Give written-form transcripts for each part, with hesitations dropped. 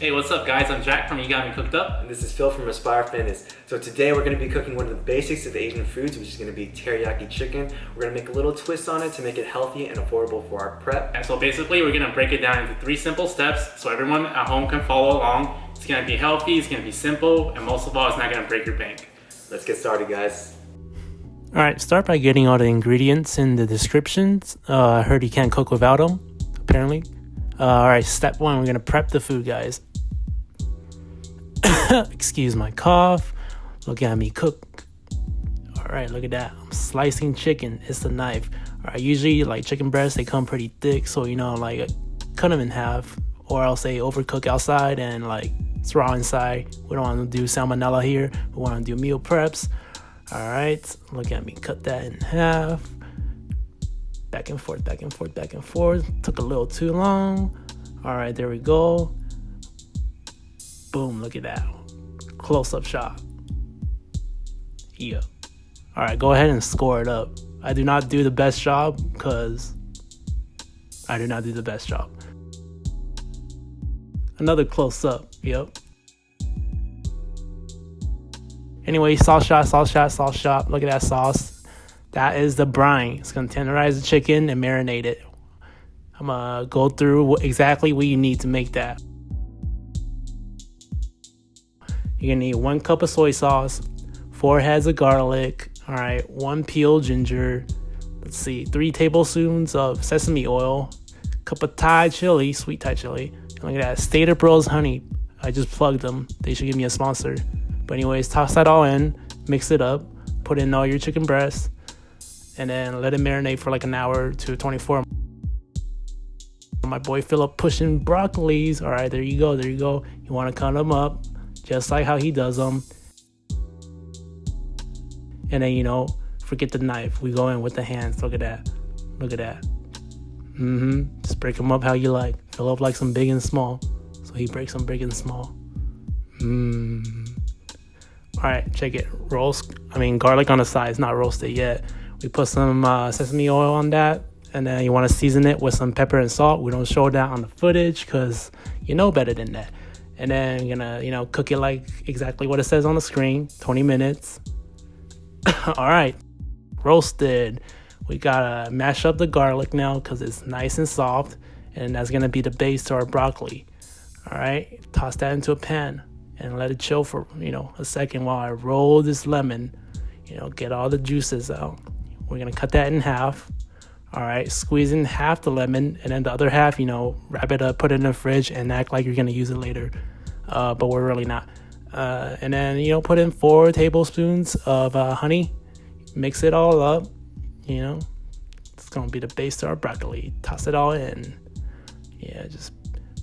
Hey, what's up guys? I'm Jack from You Got Me Cooked Up. And this is Phil from Aspire Fitness. So today we're going to be cooking one of the basics of Asian foods, which is going to be teriyaki chicken. We're going to make a little twist on it to make it healthy and affordable for our prep. And so basically we're going to break it down into 3 simple steps so everyone at home can follow along. It's going to be healthy, it's going to be simple, and most of all, it's not going to break your bank. Let's get started, guys. Alright, start by getting all the ingredients in the descriptions. I heard you can't cook without them, apparently. Alright, step 1, we're going to prep the food, guys. Excuse my cough. Look at me cook. Alright, look at that. I'm slicing chicken. It's the knife. Alright, usually like chicken breasts, they come pretty thick, so like cut them in half, or else they overcook outside and like it's raw inside. We don't want to do salmonella here. We want to do meal preps. Alright, look at me cut that in half. Back and forth, back and forth, back and forth. Took a little too long. Alright, there we go. Boom, look at that. Close-up shot. Yeah. Alright, go ahead and score it up. I do not do the best job because I do not do the best job. Another close-up. Yep. Anyway, sauce shot, sauce shot, sauce shot. Look at that sauce. That is the brine. It's going to tenderize the chicken and marinate it. I'm going to go through exactly what you need to make that. You're going to need 1 cup of soy sauce, 4 heads of garlic, all right, 1 peeled ginger, let's see, 3 tablespoons of sesame oil, cup of Thai chili, sweet Thai chili, and look at that, Stater Bros honey. I just plugged them. They should give me a sponsor. But anyways, toss that all in, mix it up, put in all your chicken breasts, and then let it marinate for like an hour to 24. My boy Philip pushing broccolis. All right, there you go, there you go. You want to cut them up just like how he does them. And then, forget the knife. We go in with the hands. Look at that. Look at that. Just break them up how you like. Philip likes them big and small, so he breaks them big and small. All right, check it. Garlic on the side. It's not roasted yet. We put some sesame oil on that, and then you want to season it with some pepper and salt. We don't show that on the footage because you know better than that. And then you're gonna, cook it like exactly what it says on the screen, 20 minutes. All right, roasted. We gotta mash up the garlic now because it's nice and soft, and that's gonna be the base to our broccoli. All right, toss that into a pan and let it chill for, a second while I roll this lemon, get all the juices out. We're gonna cut that in half. All right, squeeze in half the lemon, and then the other half, wrap it up, put it in the fridge, and act like you're gonna use it later. But we're really not. And then, put in 4 tablespoons of honey. Mix it all up. It's gonna be the base to our broccoli. Toss it all in. Yeah, just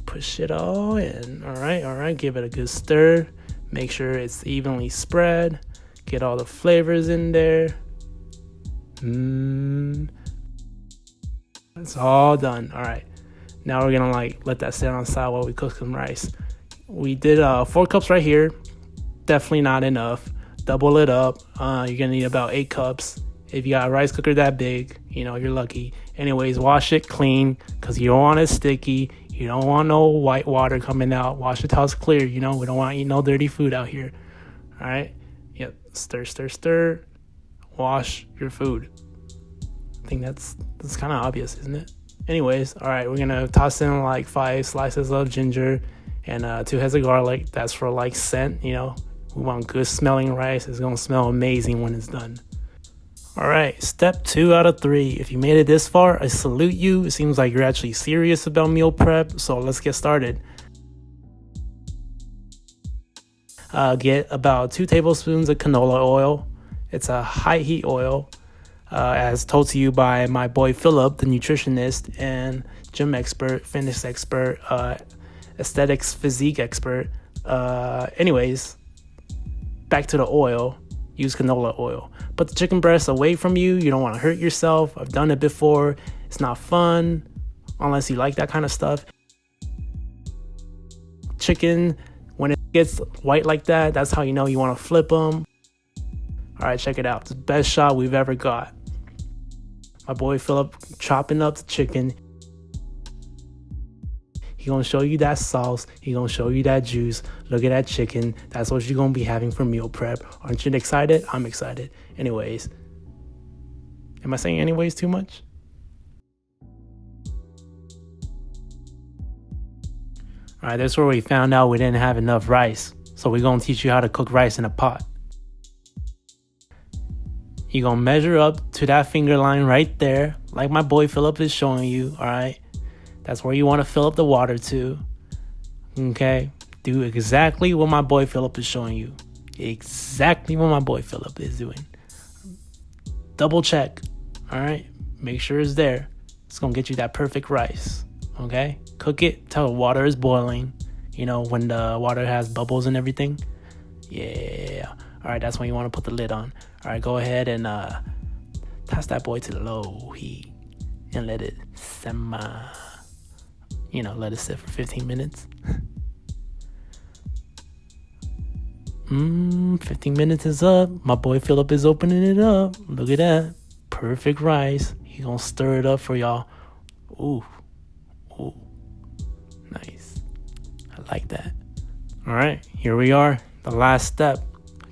push it all in. All right. Give it a good stir. Make sure it's evenly spread. Get all the flavors in there. It's all done. All right. Now we're gonna let that sit on the side while we cook some rice. We did 4 cups right here. Definitely not enough. Double it up. You're gonna need about 8 cups. If you got a rice cooker that big, you're lucky. Anyways, wash it clean because you don't want it sticky. You don't want no white water coming out. Wash it till it's clear. We don't want to eat no dirty food out here. All right. Yep. Stir. Wash your food. I think that's kind of obvious, isn't it? Anyways, all right. We're gonna toss in 5 slices of ginger and 2 heads of garlic. That's for scent. We want good smelling rice. It's gonna smell amazing when it's done. All right, step 2 out of 3. If you made it this far, I salute you. It seems like you're actually serious about meal prep, so let's get started. Get about 2 tablespoons of canola oil. It's a high heat oil, as told to you by my boy Philip, the nutritionist and gym expert, fitness expert, aesthetics physique expert. Anyways, back to the oil. Use canola oil. Put the chicken breast away from you. You don't want to hurt yourself. I've done it before. It's not fun unless you like that kind of stuff. Chicken, when it gets white like that, that's how you know you want to flip them. All right, check it out. It's the best shot we've ever got. My boy Philip chopping up the chicken. He gonna show you that sauce. He gonna show you that juice. Look at that chicken. That's what you're gonna be having for meal prep. Aren't you excited? I'm excited. Anyways, am I saying anyways too much? All right, that's where we found out we didn't have enough rice. So we're gonna teach you how to cook rice in a pot. You're gonna measure up to that finger line right there, like my boy Philip is showing you, all right? That's where you wanna fill up the water to, okay? Do exactly what my boy Philip is showing you. Exactly what my boy Philip is doing. Double check, all right? Make sure it's there. It's gonna get you that perfect rice, okay? Cook it till the water is boiling. You know, when the water has bubbles and everything. Yeah. All right, that's when you want to put the lid on. All right, go ahead and toss that boy to the low heat and let it simmer. You know, let it sit for 15 minutes. 15 minutes is up. My boy Philip is opening it up. Look at that. Perfect rice. He gonna stir it up for y'all. Ooh. Ooh. Nice. I like that. All right, here we are. The last step.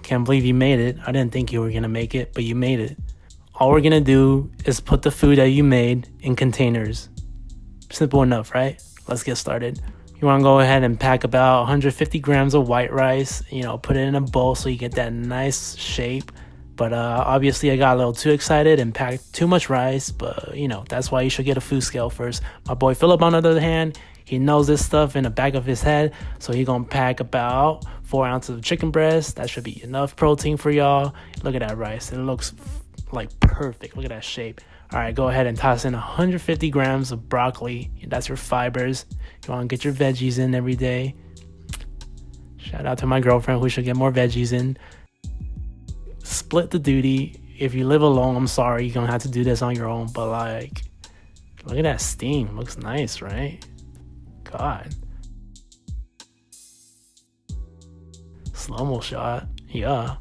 Can't believe you made it. I didn't think you were gonna make it, but you made it. All we're gonna do is put the food that you made in containers. Simple enough, right? Let's get started. You wanna go ahead and pack about 150 grams of white rice. You know, put it in a bowl so you get that nice shape. But obviously I got a little too excited and packed too much rice. But, you know, that's why you should get a food scale first. My boy Philip, on the other hand, he knows this stuff in the back of his head. So he gonna pack about 4 ounces of chicken breast. That should be enough protein for y'all. Look at that rice. It looks like perfect. Look at that shape. All right, go ahead and toss in 150 grams of broccoli. That's your fibers. You wanna get your veggies in every day. Shout out to my girlfriend who should get more veggies in. Split the duty. If you live alone, I'm sorry, you're gonna have to do this on your own, but like, look at that steam. Looks nice, right? God. Slow-mo shot. Yeah.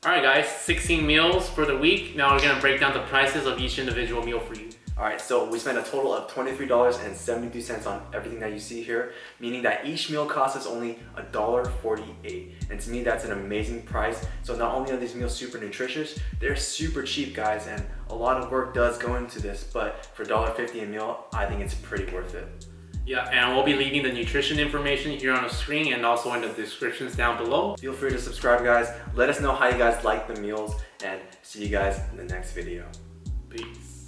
All right, guys, 16 meals for the week. Now we're gonna break down the prices of each individual meal for you. All right, so we spent a total of $23.72 on everything that you see here, meaning that each meal costs us only $1.48. And to me, that's an amazing price. So not only are these meals super nutritious, they're super cheap, guys, and a lot of work does go into this, but for $1.50 a meal, I think it's pretty worth it. Yeah, and we'll be leaving the nutrition information here on the screen and also in the descriptions down below. Feel free to subscribe, guys. Let us know how you guys like the meals, and see you guys in the next video. Peace.